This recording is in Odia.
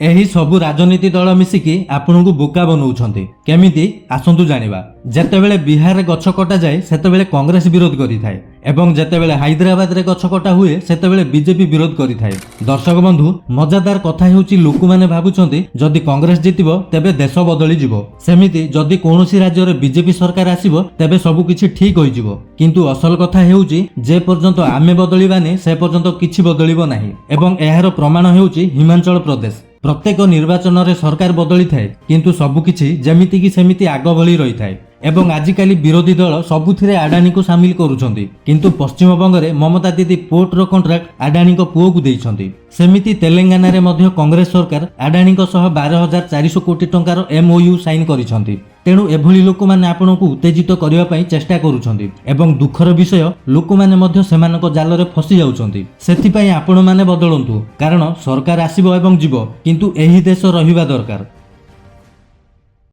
ଏହି ସବୁ ରାଜନୀତି ଦଳ ମିଶିକି ଆପଣଙ୍କୁ ବୋକା ବନଉଛନ୍ତି। କେମିତି ଆସନ୍ତୁ ଜାଣିବା। ଯେତେବେଳେ ବିହାରରେ ଗଛ କଟାଯାଏ ସେତେବେଳେ କଂଗ୍ରେସ ବିରୋଧ କରିଥାଏ ଏବଂ ଯେତେବେଳେ ହାଇଦ୍ରାବାଦରେ ଗଛ କଟା ହୁଏ ସେତେବେଳେ ବିଜେପି ବିରୋଧ କରିଥାଏ। ଦର୍ଶକ ବନ୍ଧୁ, ମଜାଦାର କଥା ହେଉଛି ଲୋକମାନେ ଭାବୁଛନ୍ତି ଯଦି କଂଗ୍ରେସ ଜିତିବ ତେବେ ଦେଶ ବଦଳିଯିବ। ସେମିତି ଯଦି କୌଣସି ରାଜ୍ୟରେ ବିଜେପି ସରକାର ଆସିବ ତେବେ ସବୁ କିଛି ଠିକ ହୋଇଯିବ। କିନ୍ତୁ ଅସଲ କଥା ହେଉଛି ଯେ ପର୍ଯ୍ୟନ୍ତ ଆମେ ବଦଳିବାନି ସେ ପର୍ଯ୍ୟନ୍ତ କିଛି ବଦଳିବ ନାହିଁ ଏବଂ ଏହାର ପ୍ରମାଣ ହେଉଛି ହିମାଚଳ ପ୍ରଦେଶ। ପ୍ରତ୍ୟେକ ନିର୍ବାଚନରେ ସରକାର ବଦଳିଥାଏ କିନ୍ତୁ ସବୁକିଛି ଯେମିତିକି ସେମିତି ଆଗ ଭଳି ରହିଥାଏ ଏବଂ ଆଜିକାଲି ବିରୋଧୀ ଦଳ ସବୁଥିରେ ଆଡାନୀକୁ ସାମିଲ କରୁଛନ୍ତି। କିନ୍ତୁ ପଶ୍ଚିମବଙ୍ଗରେ ମମତା ଦିଦି ପୋର୍ଟର କଣ୍ଟ୍ରାକ୍ଟ ଆଡାନୀଙ୍କ ପୁଅକୁ ଦେଇଛନ୍ତି। ସେମିତି ତେଲେଙ୍ଗାନାରେ ମଧ୍ୟ କଂଗ୍ରେସ ସରକାର ଆଡାନୀଙ୍କ ସହ 12,400 କୋଟି ଟଙ୍କାର MOU ସାଇନ୍ କରିଛନ୍ତି। ତେଣୁ ଏଭଳି ଲୋକମାନେ ଆପଣଙ୍କୁ ଉତ୍ତେଜିତ କରିବା ପାଇଁ ଚେଷ୍ଟା କରୁଛନ୍ତି ଏବଂ ଦୁଃଖର ବିଷୟ ଲୋକମାନେ ମଧ୍ୟ ସେମାନଙ୍କ ଜାଲରେ ଫସି ଯାଉଛନ୍ତି। ସେଥିପାଇଁ ଆପଣମାନେ ବଦଳନ୍ତୁ, କାରଣ ସରକାର ଆସିବ ଏବଂ ଯିବ କିନ୍ତୁ ଏହି ଦେଶ ରହିବା ଦରକାର।